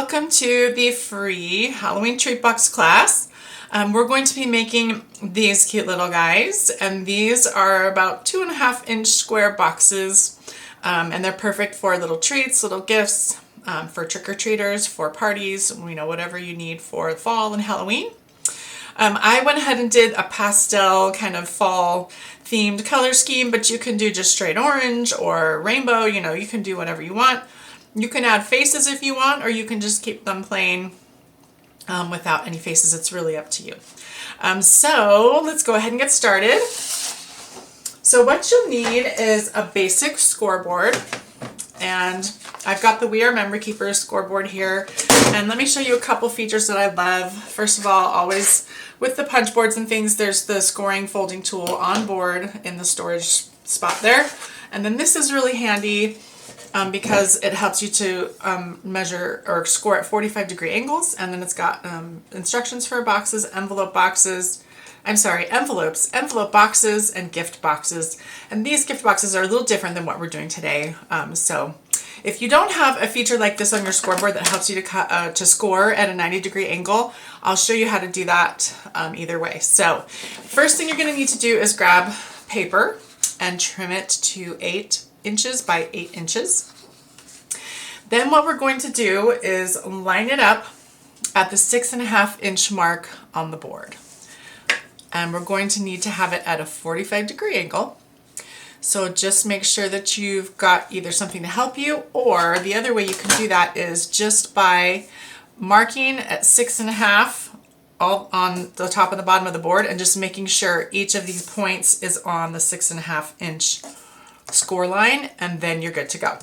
welcome to the free Halloween treat box class. We're going to be making these cute little guys, and these are about 2.5-inch square boxes, and they're perfect for little treats, little gifts, for trick-or-treaters, for parties, whatever you need for fall and Halloween. I went ahead and did a pastel kind of fall themed color scheme, but you can do just straight orange or rainbow, you can do whatever you want. You can add faces if you want, or you can just keep them plain without any faces. It's really up to you. So let's go ahead and get started. So what you'll need is a basic scoreboard, and I've got the We Are Memory Keepers scoreboard here, and let me show you a couple features that I love. First of all, always with the punch boards and things, there's the scoring folding tool on board in the storage spot there, and then this is really handy because it helps you to measure or score at 45-degree angles, and then it's got instructions for boxes, envelope boxes, envelope boxes, and gift boxes. And these gift boxes are a little different than what we're doing today. So if you don't have a feature like this on your scoreboard that helps you to score at a 90-degree angle, I'll show you how to do that either way. So first thing you're going to need to do is grab paper and trim it to 8 inches by 8 inches. Then what we're going to do is line it up at the 6.5-inch mark on the board. And we're going to need to have it at a 45-degree angle. So just make sure that you've got either something to help you, or the other way you can do that is just by marking at 6.5 all on the top and the bottom of the board, and just making sure each of these points is on the 6.5-inch score line, and then you're good to go.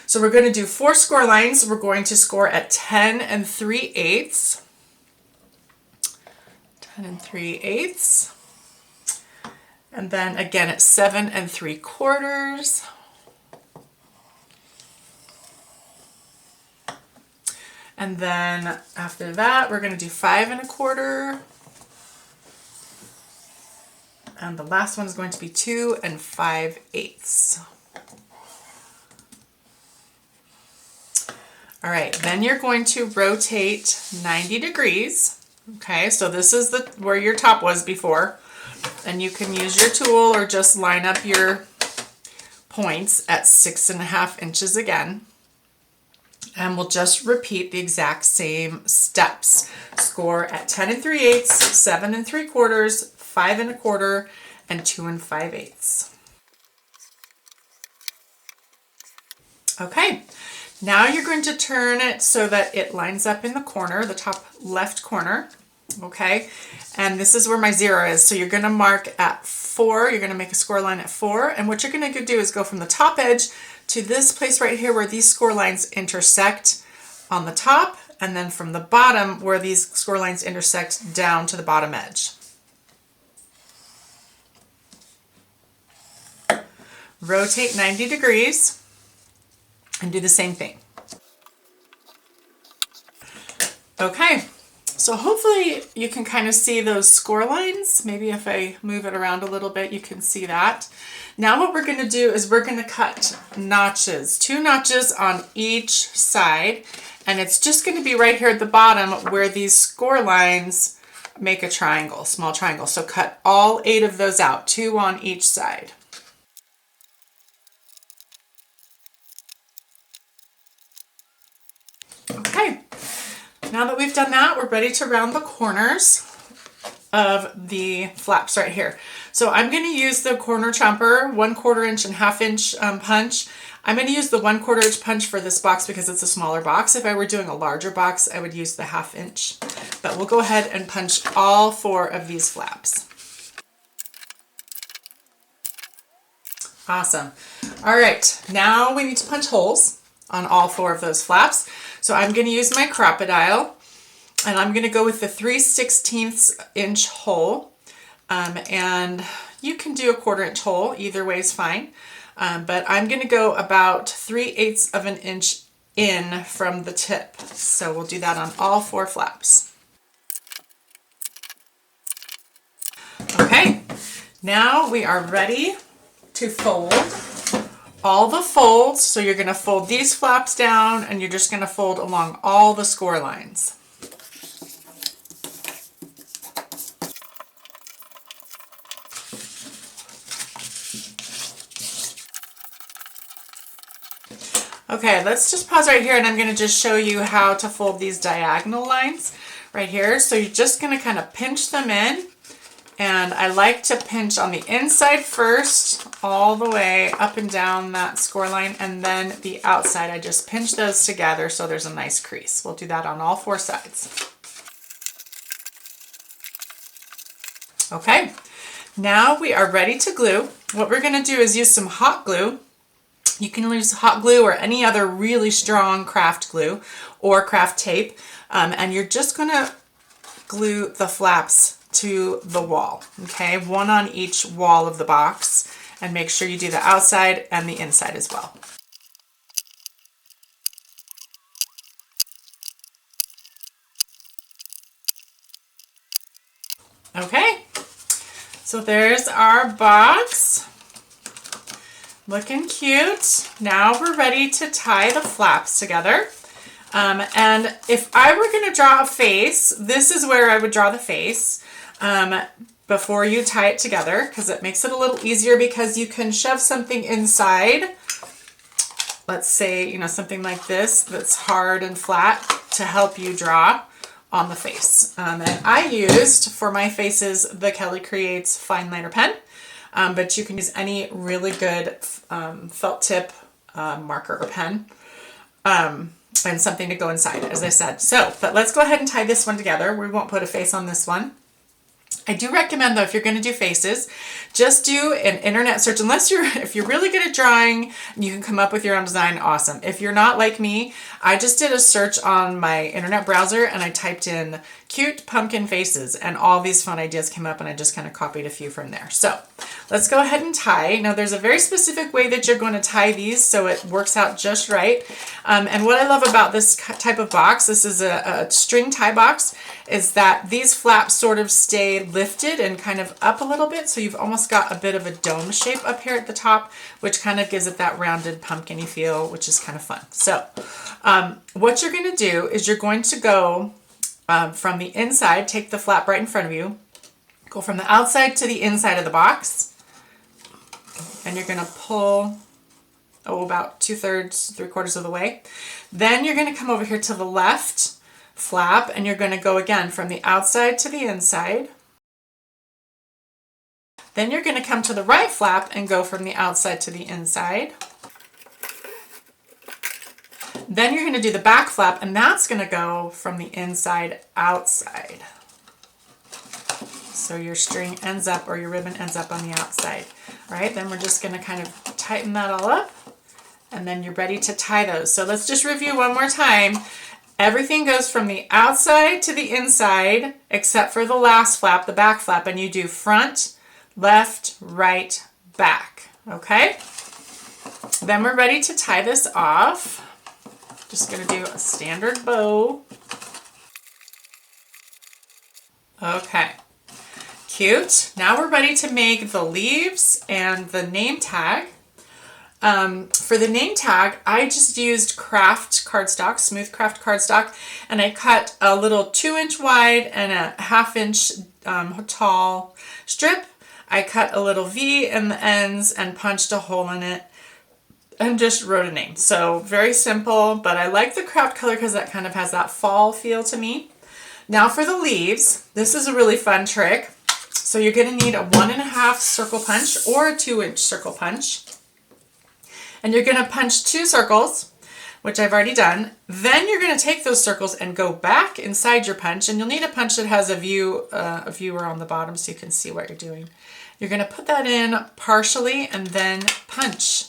So we're going to do 4 score lines. We're going to score at 10 3/8. 10 3/8. And then again at 7 3/4. And then after that, we're going to do 5 1/4. And the last one is going to be 2 5/8. All right, then you're going to rotate 90 degrees. Okay, so this is where your top was before. And you can use your tool or just line up your points at 6.5 inches again. And we'll just repeat the exact same steps. Score at 10 3/8, 7 3/4, 5 1/4, and 2 5/8. Okay, now you're going to turn it so that it lines up in the corner, the top left corner. Okay, and this is where my 0 is. So you're going to mark at 4. You're going to make a score line at 4. And what you're going to do is go from the top edge to this place right here where these score lines intersect on the top, and then from the bottom where these score lines intersect down to the bottom edge. Rotate 90 degrees and do the same thing. Okay. So hopefully you can kind of see those score lines. Maybe if I move it around a little bit, you can see that. Now what we're going to do is we're going to cut notches, 2 notches on each side. And it's just going to be right here at the bottom where these score lines make a triangle, small triangle. So cut all 8 of those out, 2 on each side. Okay. Now that we've done that, we're ready to round the corners of the flaps right here. So I'm going to use the corner chomper, 1/4 inch and 1/2 inch punch. I'm going to use the 1/4 inch punch for this box because it's a smaller box. If I were doing a larger box, I would use the 1/2 inch. But we'll go ahead and punch all 4 of these flaps. Awesome. All right, now we need to punch holes on all 4 of those flaps. So I'm going to use my crocodile, and I'm going to go with the 3/16 inch hole, and you can do a 1/4 inch hole, either way is fine, but I'm going to go about 3/8 of an inch in from the tip. So we'll do that on all 4 flaps. Okay, now we are ready to fold all the folds. So you're going to fold these flaps down and you're just going to fold along all the score lines. Okay, let's just pause right here and I'm going to just show you how to fold these diagonal lines right here. So you're just going to kind of pinch them in, and I like to pinch on the inside first all the way up and down that score line, and then the outside I just pinch those together so there's a nice crease. We'll do that on all 4 sides. Okay, now we are ready to glue. What we're going to do is use some hot glue. You can use hot glue or any other really strong craft glue or craft tape, and you're just going to glue the flaps to the wall, okay? One on each wall of the box, and make sure you do the outside and the inside as well. Okay, so there's our box. Looking cute. Now we're ready to tie the flaps together. And if I were going to draw a face, this is where I would draw the face before you tie it together, because it makes it a little easier because you can shove something inside. Let's say, you know, something like this that's hard and flat to help you draw on the face. And I used for my faces the Kelly Creates fine liner pen. But you can use any really good felt tip marker or pen and something to go inside, as I said. So, but let's go ahead and tie this one together. We won't put a face on this one. I do recommend, though, if you're going to do faces, just do an internet search. If you're really good at drawing and you can come up with your own design, awesome. If you're not like me, I just did a search on my internet browser and I typed in cute pumpkin faces and all these fun ideas came up, and I just kind of copied a few from there. So let's go ahead and tie. Now there's a very specific way that you're going to tie these so it works out just right. And what I love about this type of box, this is a string tie box, is that these flaps sort of stay lifted and kind of up a little bit, so you've almost got a bit of a dome shape up here at the top, which kind of gives it that rounded pumpkin-y feel, which is kind of fun. So what you're going to do is you're going to go from the inside, take the flap right in front of you, go from the outside to the inside of the box, and you're going to pull about 2/3, 3/4 of the way. Then you're going to come over here to the left flap, and you're going to go again from the outside to the inside. Then you're going to come to the right flap and go from the outside to the inside. Then you're going to do the back flap, and that's going to go from the inside outside. So your string ends up, or your ribbon ends up on the outside. All right, then we're just going to kind of tighten that all up, and then you're ready to tie those. So let's just review one more time. Everything goes from the outside to the inside, except for the last flap, the back flap, and you do front, left, right, back, okay? Then we're ready to tie this off. Just gonna do a standard bow. Okay, cute. Now we're ready to make the leaves and the name tag. For the name tag, I just used craft cardstock, smooth craft cardstock, and I cut a little 2-inch wide and a 1/2-inch tall strip. I cut a little V in the ends and punched a hole in it and just wrote a name. So very simple, but I like the craft color because that kind of has that fall feel to me. Now for the leaves, this is a really fun trick. So you're going to need a 1.5 circle punch or a 2-inch circle punch. And you're going to punch 2 circles, which I've already done. Then you're going to take those circles and go back inside your punch, and you'll need a punch that has a viewer on the bottom so you can see what you're doing. You're going to put that in partially and then punch.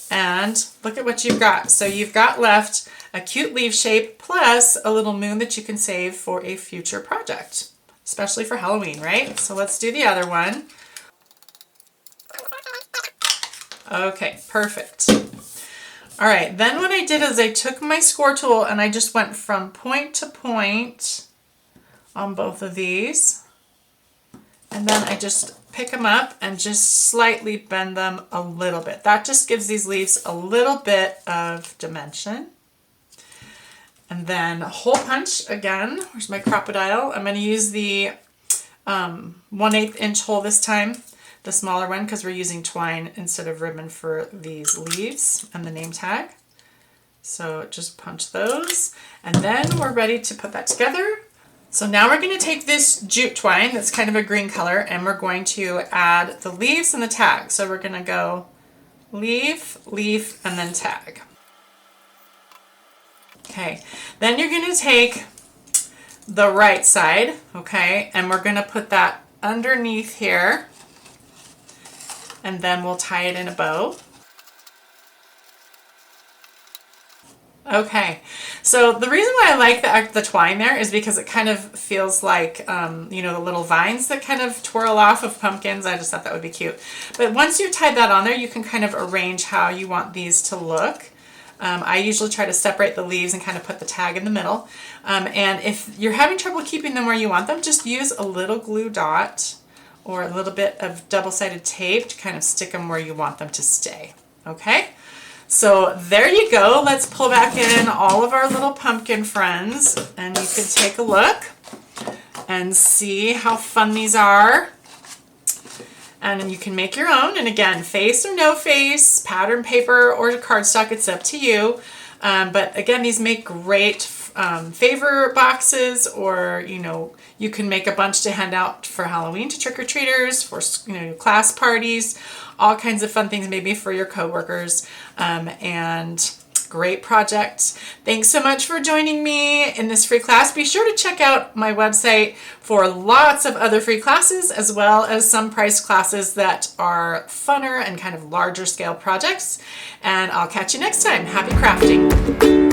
And look at what you've got. So you've got left a cute leaf shape plus a little moon that you can save for a future project, especially for Halloween, right? So let's do the other one. Okay, perfect. All right, then what I did is I took my score tool and I just went from point to point on both of these. And then I just pick them up and just slightly bend them a little bit. That just gives these leaves a little bit of dimension. And then hole punch again. Where's my crocodile? I'm going to use the 1/8 inch hole this time, the smaller one, because we're using twine instead of ribbon for these leaves and the name tag. So just punch those, and then we're ready to put that together. So now we're going to take this jute twine that's kind of a green color, and we're going to add the leaves and the tag. So we're going to go leaf, leaf, and then tag. Okay, then you're going to take the right side, okay, and we're going to put that underneath here, and then we'll tie it in a bow. Okay, so the reason why I like the twine there is because it kind of feels like, you know, the little vines that kind of twirl off of pumpkins. I just thought that would be cute. But once you've tied that on there, you can kind of arrange how you want these to look. I usually try to separate the leaves and kind of put the tag in the middle. And if you're having trouble keeping them where you want them, just use a little glue dot or a little bit of double-sided tape to kind of stick them where you want them to stay. Okay? So there you go. Let's pull back in all of our little pumpkin friends, and you can take a look and see how fun these are. And then you can make your own. And again, face or no face, pattern paper or cardstock, it's up to you. But again, these make great favor boxes, or, you know, you can make a bunch to hand out for Halloween to trick-or-treaters, for, you know, class parties, all kinds of fun things, maybe for your coworkers, and great project. Thanks so much for joining me in this free class. Be sure to check out my website for lots of other free classes, as well as some priced classes that are funner and kind of larger scale projects. And I'll catch you next time. Happy crafting.